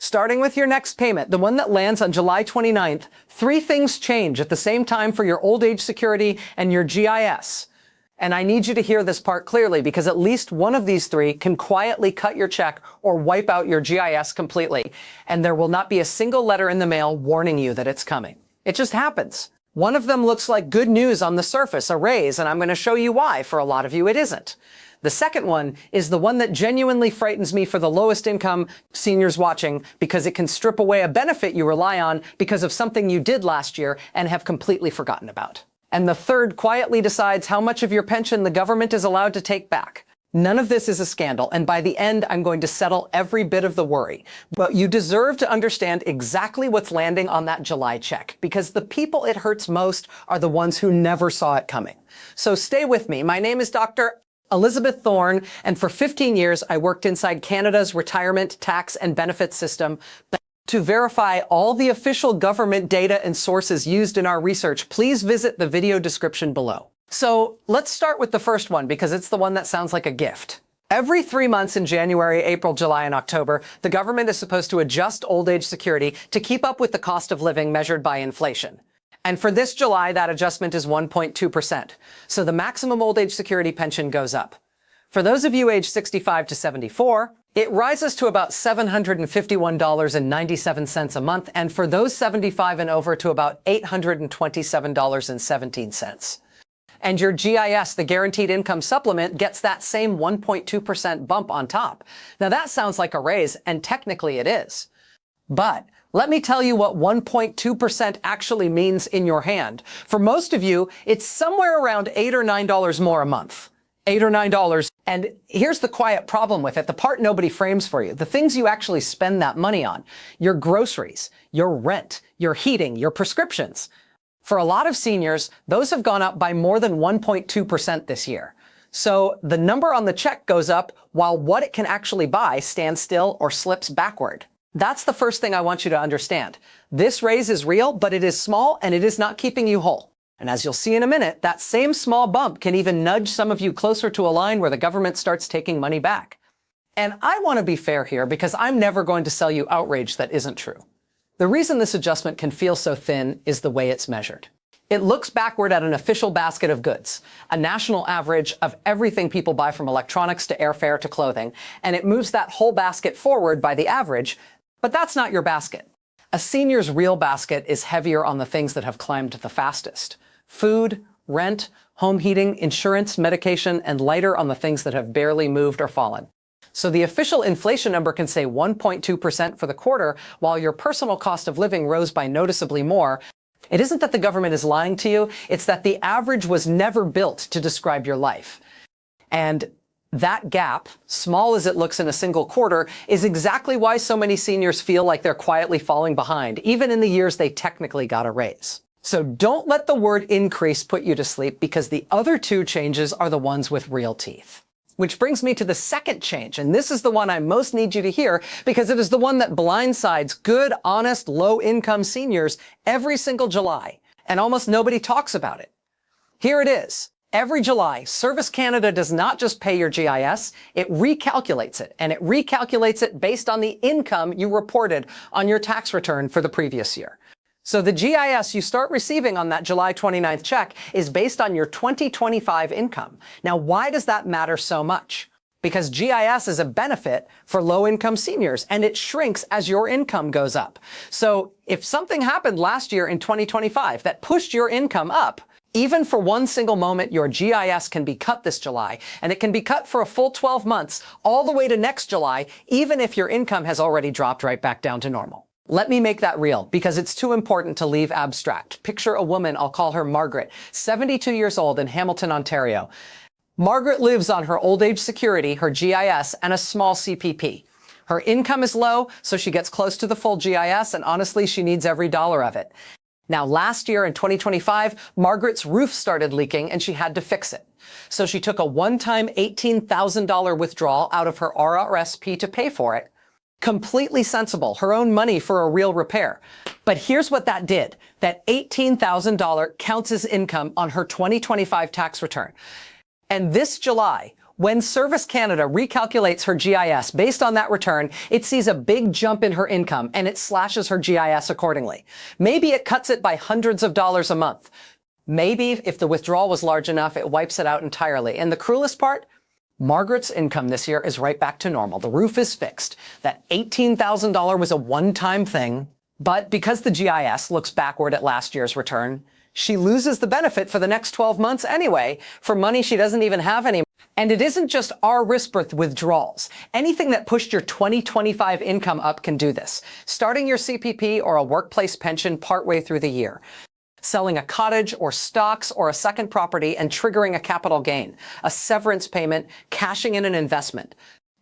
Starting with your next payment, the one that lands on July 29th, three things change at the same time for your old age security and your GIS. And I need you to hear this part clearly because at least one of these three can quietly cut your check or wipe out your GIS completely. And there will not be a single letter in the mail warning you that it's coming. It just happens. One of them looks like good news on the surface, a raise, and I'm going to show you why. For a lot of you, it isn't. The second one is the one that genuinely frightens me for the lowest income seniors watching because it can strip away a benefit you rely on because of something you did last year and have completely forgotten about. And the third quietly decides how much of your pension the government is allowed to take back. None of this is a scandal, and by the end, I'm going to settle every bit of the worry. But you deserve to understand exactly what's landing on that July check, because the people it hurts most are the ones who never saw it coming. So stay with me. My name is Dr. Elizabeth Thorne, and for 15 years, I worked inside Canada's retirement, tax, and benefits system. To verify all the official government data and sources used in our research, please visit the video description below. So let's start with the first one because it's the one that sounds like a gift. Every 3 months in January, April, July, and October, the government is supposed to adjust old age security to keep up with the cost of living measured by inflation. And for this July, that adjustment is 1.2%. So the maximum old age security pension goes up. For those of you aged 65 to 74, it rises to about $751.97 a month, and for those 75 and over to about $827.17. And your GIS, the Guaranteed Income Supplement, gets that same 1.2% bump on top. Now that sounds like a raise, and technically it is. But let me tell you what 1.2% actually means in your hand. For most of you, it's somewhere around $8 or $9 more a month. $8 or $9. And here's the quiet problem with it, the part nobody frames for you, the things you actually spend that money on, your groceries, your rent, your heating, your prescriptions. For a lot of seniors, those have gone up by more than 1.2% this year. So the number on the check goes up while what it can actually buy stands still or slips backward. That's the first thing I want you to understand. This raise is real, but it is small and it is not keeping you whole. And as you'll see in a minute, that same small bump can even nudge some of you closer to a line where the government starts taking money back. And I want to be fair here because I'm never going to sell you outrage that isn't true. The reason this adjustment can feel so thin is the way it's measured. It looks backward at an official basket of goods, a national average of everything people buy from electronics to airfare to clothing, and it moves that whole basket forward by the average, but that's not your basket. A senior's real basket is heavier on the things that have climbed the fastest. Food, rent, home heating, insurance, medication, and lighter on the things that have barely moved or fallen. So the official inflation number can say 1.2% for the quarter, while your personal cost of living rose by noticeably more. It isn't that the government is lying to you, it's that the average was never built to describe your life. And that gap, small as it looks in a single quarter, is exactly why so many seniors feel like they're quietly falling behind, even in the years they technically got a raise. So don't let the word increase put you to sleep because the other two changes are the ones with real teeth. Which brings me to the second change, and this is the one I most need you to hear because it is the one that blindsides good, honest, low-income seniors every single July, and almost nobody talks about it. Here it is. Every July, Service Canada does not just pay your GIS, it recalculates it, and it recalculates it based on the income you reported on your tax return for the previous year. So the GIS you start receiving on that July 29th check is based on your 2025 income. Now, why does that matter so much? Because GIS is a benefit for low-income seniors, and it shrinks as your income goes up. So if something happened last year in 2025 that pushed your income up, even for one single moment, your GIS can be cut this July, and it can be cut for a full 12 months, all the way to next July, even if your income has already dropped right back down to normal. Let me make that real, because it's too important to leave abstract. Picture a woman, I'll call her Margaret, 72 years old in Hamilton, Ontario. Margaret lives on her old age security, her GIS, and a small CPP. Her income is low, so she gets close to the full GIS, and honestly, she needs every dollar of it. Now, last year in 2025, Margaret's roof started leaking and she had to fix it. So she took a one-time $18,000 withdrawal out of her RRSP to pay for it. Completely sensible, her own money for a real repair. But here's what that did. That $18,000 counts as income on her 2025 tax return. And this July, When Service Canada recalculates her GIS based on that return, it sees a big jump in her income and it slashes her GIS accordingly. Maybe it cuts it by hundreds of dollars a month. Maybe if the withdrawal was large enough, it wipes it out entirely. And the cruelest part? Margaret's income this year is right back to normal. The roof is fixed. That $18,000 was a one-time thing. But because the GIS looks backward at last year's return, she loses the benefit for the next 12 months anyway for money she doesn't even have anymore. And it isn't just our risk with withdrawals. Anything that pushed your 2025 income up can do this. Starting your CPP or a workplace pension partway through the year. Selling a cottage or stocks or a second property and triggering a capital gain. A severance payment, cashing in an investment.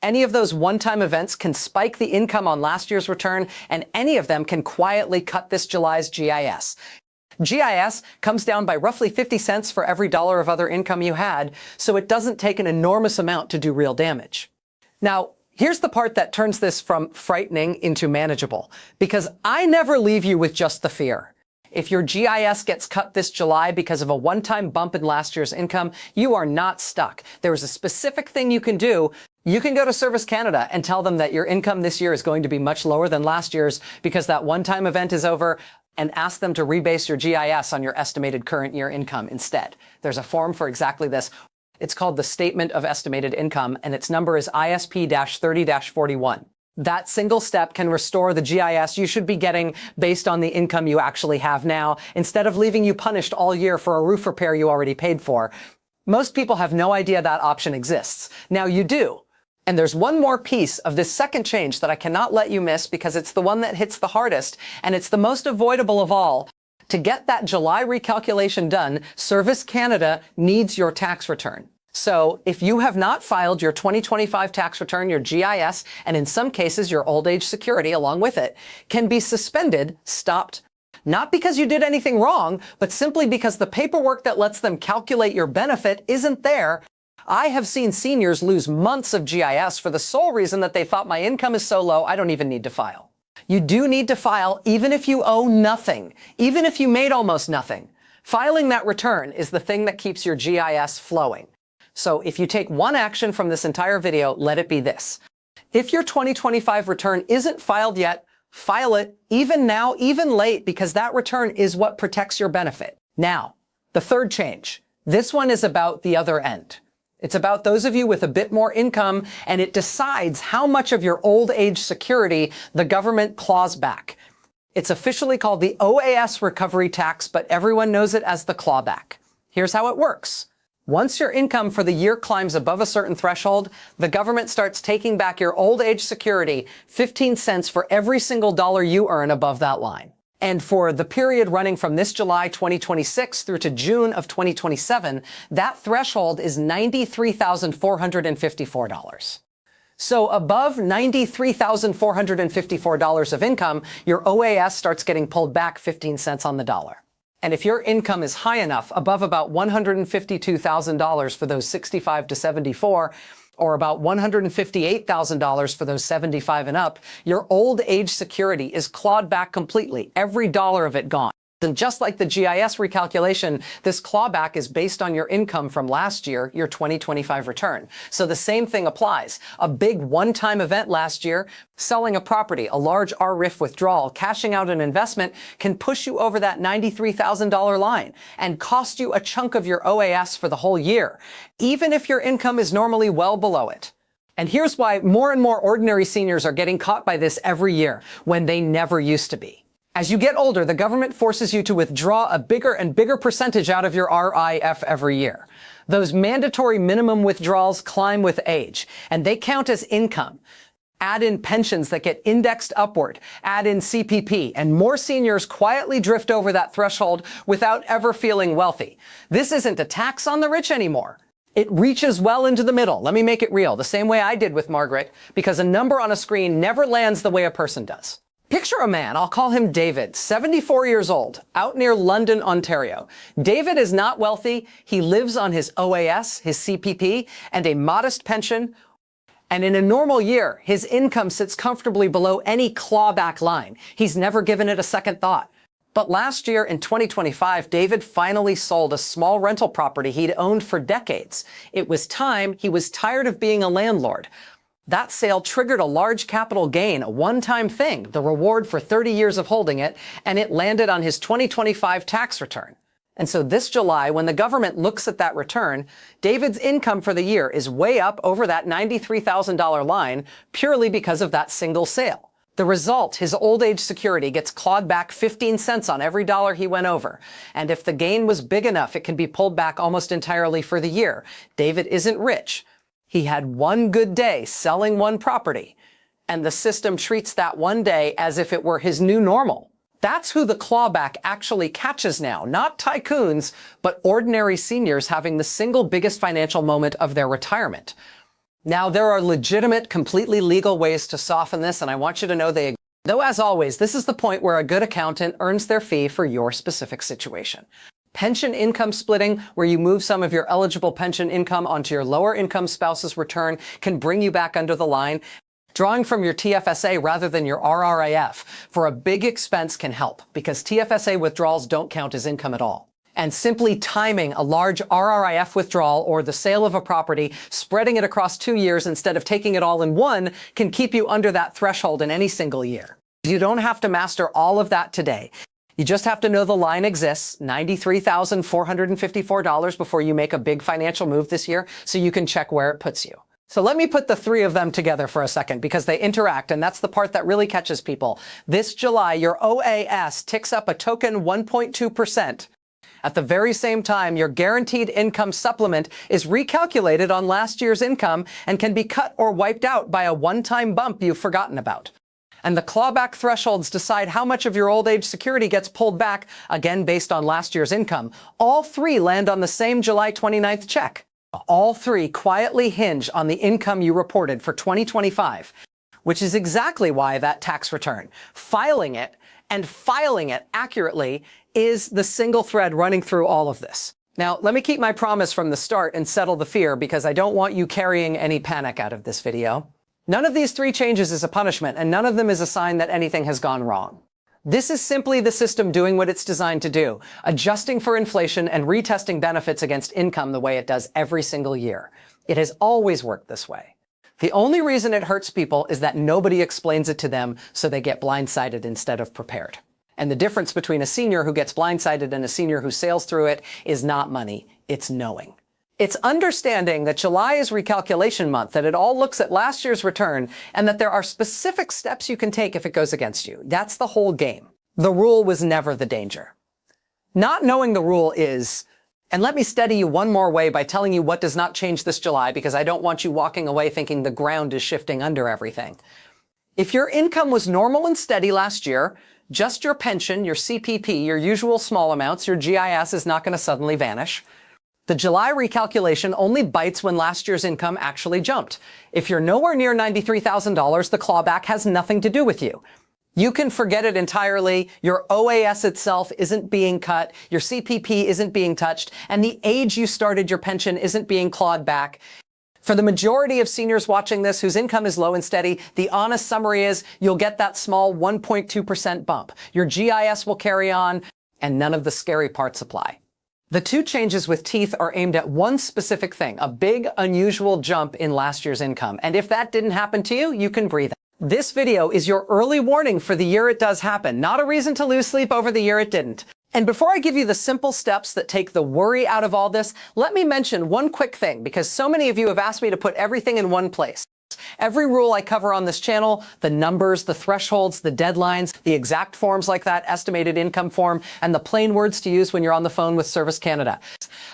Any of those one-time events can spike the income on last year's return, and any of them can quietly cut this July's GIS. GIS comes down by roughly 50 cents for every dollar of other income you had, so it doesn't take an enormous amount to do real damage. Now, here's the part that turns this from frightening into manageable, because I never leave you with just the fear. If your GIS gets cut this July because of a one-time bump in last year's income, you are not stuck. There is a specific thing you can do. You can go to Service Canada and tell them that your income this year is going to be much lower than last year's because that one-time event is over, and ask them to rebase your GIS on your estimated current year income instead. There's a form for exactly this. It's called the Statement of Estimated Income, and its number is ISP-30-41. That single step can restore the GIS you should be getting based on the income you actually have now, instead of leaving you punished all year for a roof repair you already paid for. Most people have no idea that option exists. Now you do. And there's one more piece of this second change that I cannot let you miss because it's the one that hits the hardest, and it's the most avoidable of all. To get that July recalculation done, Service Canada needs your tax return. So if you have not filed your 2025 tax return, your GIS, and in some cases your old age security along with it, can be suspended, stopped, not because you did anything wrong, but simply because the paperwork that lets them calculate your benefit isn't there. I have seen seniors lose months of GIS for the sole reason that they thought my income is so low, I don't even need to file. You do need to file even if you owe nothing, even if you made almost nothing. Filing that return is the thing that keeps your GIS flowing. So if you take one action from this entire video, let it be this. If your 2025 return isn't filed yet, file it, even now, even late, because that return is what protects your benefit. Now, the third change. This one is about the other end. It's about those of you with a bit more income, and it decides how much of your old age security the government claws back. It's officially called the OAS recovery tax, but everyone knows it as the clawback. Here's how it works. Once your income for the year climbs above a certain threshold, the government starts taking back your old age security 15 cents for every single dollar you earn above that line. And for the period running from this July 2026 through to June of 2027, that threshold is $93,454. So above $93,454 of income, your OAS starts getting pulled back 15 cents on the dollar. And if your income is high enough, above about $152,000 for those 65 to 74, or about $158,000 for those 75 and up, your old age security is clawed back completely, every dollar of it gone. And just like the GIS recalculation, this clawback is based on your income from last year, your 2025 return. So the same thing applies. A big one-time event last year, selling a property, a large RRIF withdrawal, cashing out an investment can push you over that $93,000 line and cost you a chunk of your OAS for the whole year, even if your income is normally well below it. And here's why more and more ordinary seniors are getting caught by this every year when they never used to be. As you get older, the government forces you to withdraw a bigger and bigger percentage out of your RIF every year. Those mandatory minimum withdrawals climb with age, and they count as income. Add in pensions that get indexed upward, add in CPP, and more seniors quietly drift over that threshold without ever feeling wealthy. This isn't a tax on the rich anymore. It reaches well into the middle. Let me make it real, the same way I did with Margaret, because a number on a screen never lands the way a person does. Picture a man, I'll call him David, 74 years old, out near London, Ontario. David is not wealthy. He lives on his OAS, his CPP, and a modest pension. And in a normal year, his income sits comfortably below any clawback line. He's never given it a second thought. But last year in 2025, David finally sold a small rental property he'd owned for decades. It was time. He was tired of being a landlord. That sale triggered a large capital gain, a one-time thing, the reward for 30 years of holding it, and it landed on his 2025 tax return. And so this July, when the government looks at that return, David's income for the year is way up over that $93,000 line purely because of that single sale. The result, his old age security gets clawed back 15 cents on every dollar he went over. And if the gain was big enough, it can be pulled back almost entirely for the year. David isn't rich. He had one good day selling one property, and the system treats that one day as if it were his new normal. That's who the clawback actually catches now, not tycoons, but ordinary seniors having the single biggest financial moment of their retirement. Now, there are legitimate, completely legal ways to soften this, and I want you to know they exist. Though, as always, this is the point where a good accountant earns their fee for your specific situation. Pension income splitting, where you move some of your eligible pension income onto your lower income spouse's return, can bring you back under the line. Drawing from your TFSA rather than your RRIF for a big expense can help, because TFSA withdrawals don't count as income at all. And simply timing a large RRIF withdrawal or the sale of a property, spreading it across 2 years instead of taking it all in one, can keep you under that threshold in any single year. You don't have to master all of that today. You just have to know the line exists, $93,454 before you make a big financial move this year, so you can check where it puts you. So let me put the three of them together for a second, because they interact, and that's the part that really catches people. This July, your OAS ticks up a token 1.2%. At the very same time, your guaranteed income supplement is recalculated on last year's income and can be cut or wiped out by a one-time bump you've forgotten about. And the clawback thresholds decide how much of your old age security gets pulled back, again based on last year's income. All three land on the same July 29th check. All three quietly hinge on the income you reported for 2025, which is exactly why that tax return, filing it accurately, is the single thread running through all of this. Now, let me keep my promise from the start and settle the fear, because I don't want you carrying any panic out of this video. None of these three changes is a punishment, and none of them is a sign that anything has gone wrong. This is simply the system doing what it's designed to do, adjusting for inflation and retesting benefits against income the way it does every single year. It has always worked this way. The only reason it hurts people is that nobody explains it to them, so they get blindsided instead of prepared. And the difference between a senior who gets blindsided and a senior who sails through it is not money, it's knowing. It's understanding that July is recalculation month, that it all looks at last year's return, and that there are specific steps you can take if it goes against you. That's the whole game. The rule was never the danger. Not knowing the rule is, and let me steady you one more way by telling you what does not change this July, because I don't want you walking away thinking the ground is shifting under everything. If your income was normal and steady last year, just your pension, your CPP, your usual small amounts, your GIS is not going to suddenly vanish. The July recalculation only bites when last year's income actually jumped. If you're nowhere near $93,000, the clawback has nothing to do with you. You can forget it entirely. Your OAS itself isn't being cut. Your CPP isn't being touched. And the age you started your pension isn't being clawed back. For the majority of seniors watching this whose income is low and steady, the honest summary is you'll get that small 1.2% bump. Your GIS will carry on, and none of the scary parts apply. The two changes with teeth are aimed at one specific thing, a big, unusual jump in last year's income. And if that didn't happen to you, you can breathe. This video is your early warning for the year it does happen, not a reason to lose sleep over the year it didn't. And before I give you the simple steps that take the worry out of all this, let me mention one quick thing, because so many of you have asked me to put everything in one place. Every rule I cover on this channel, the numbers, the thresholds, the deadlines, the exact forms like that estimated income form, and the plain words to use when you're on the phone with Service Canada,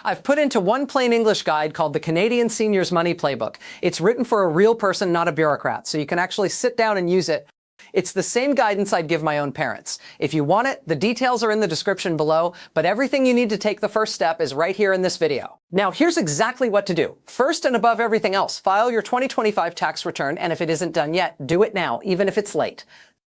I've put into one plain English guide called the Canadian Seniors Money Playbook. It's written for a real person, not a bureaucrat, so you can actually sit down and use it. It's the same guidance I'd give my own parents. If you want it, the details are in the description below, but everything you need to take the first step is right here in this video. Now, here's exactly what to do. First and above everything else, file your 2025 tax return, and if it isn't done yet, do it now, even if it's late.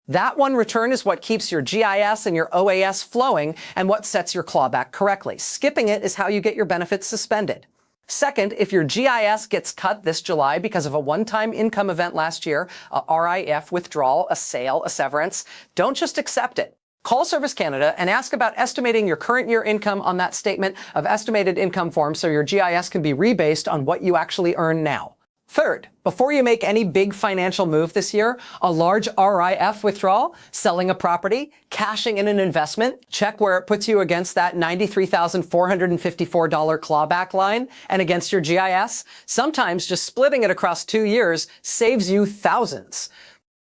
That one return is what keeps your GIS and your OAS flowing and what sets your clawback correctly. Skipping it is how you get your benefits suspended. Second, if your GIS gets cut this July because of a one-time income event last year, a RIF withdrawal, a sale, a severance, don't just accept it. Call Service Canada and ask about estimating your current year income on that statement of estimated income form so your GIS can be rebased on what you actually earn now. Third, before you make any big financial move this year, a large RIF withdrawal, selling a property, cashing in an investment, check where it puts you against that $93,454 clawback line and against your GIS. Sometimes just splitting it across 2 years saves you thousands.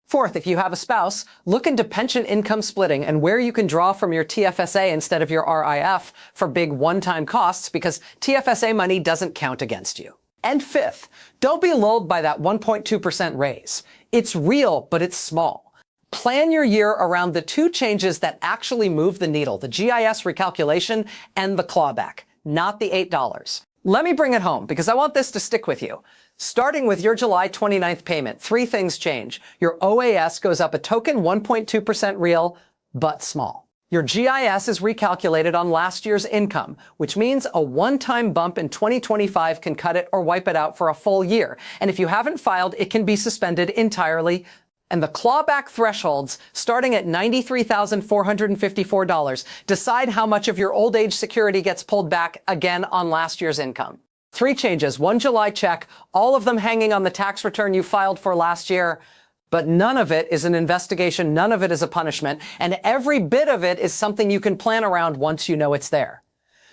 Fourth, if you have a spouse, look into pension income splitting and where you can draw from your TFSA instead of your RIF for big one-time costs because TFSA money doesn't count against you. And fifth, don't be lulled by that 1.2% raise. It's real, but it's small. Plan your year around the 2 changes that actually move the needle, the GIS recalculation and the clawback, not the $8. Let me bring it home because I want this to stick with you. Starting with your July 29th payment, 3 things change. Your OAS goes up a token 1.2% real, but small. Your GIS is recalculated on last year's income, which means a one-time bump in 2025 can cut it or wipe it out for a full year. And if you haven't filed, it can be suspended entirely. And the clawback thresholds, starting at $93,454, decide how much of your old age security gets pulled back again on last year's income. 3 changes, 1 July check, all of them hanging on the tax return you filed for last year. But none of it is an investigation, none of it is a punishment, and every bit of it is something you can plan around once you know it's there.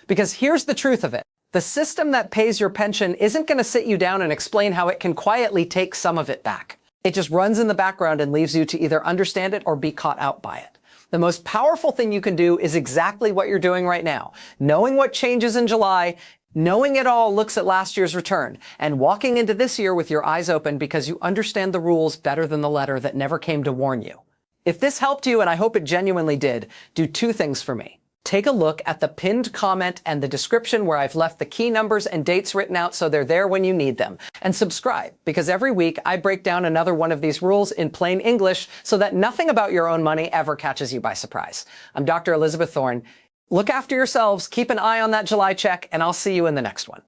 Because here's the truth of it. The system that pays your pension isn't going to sit you down and explain how it can quietly take some of it back. It just runs in the background and leaves you to either understand it or be caught out by it. The most powerful thing you can do is exactly what you're doing right now. Knowing what changes in July, knowing it all looks at last year's return, and walking into this year with your eyes open because you understand the rules better than the letter that never came to warn you. If this helped you, and I hope it genuinely did, do 2 things for me. Take a look at the pinned comment and the description where I've left the key numbers and dates written out so they're there when you need them. And subscribe, because every week I break down another one of these rules in plain English so that nothing about your own money ever catches you by surprise. I'm Dr. Elizabeth Thorne. Look after yourselves, keep an eye on that July check, and I'll see you in the next one.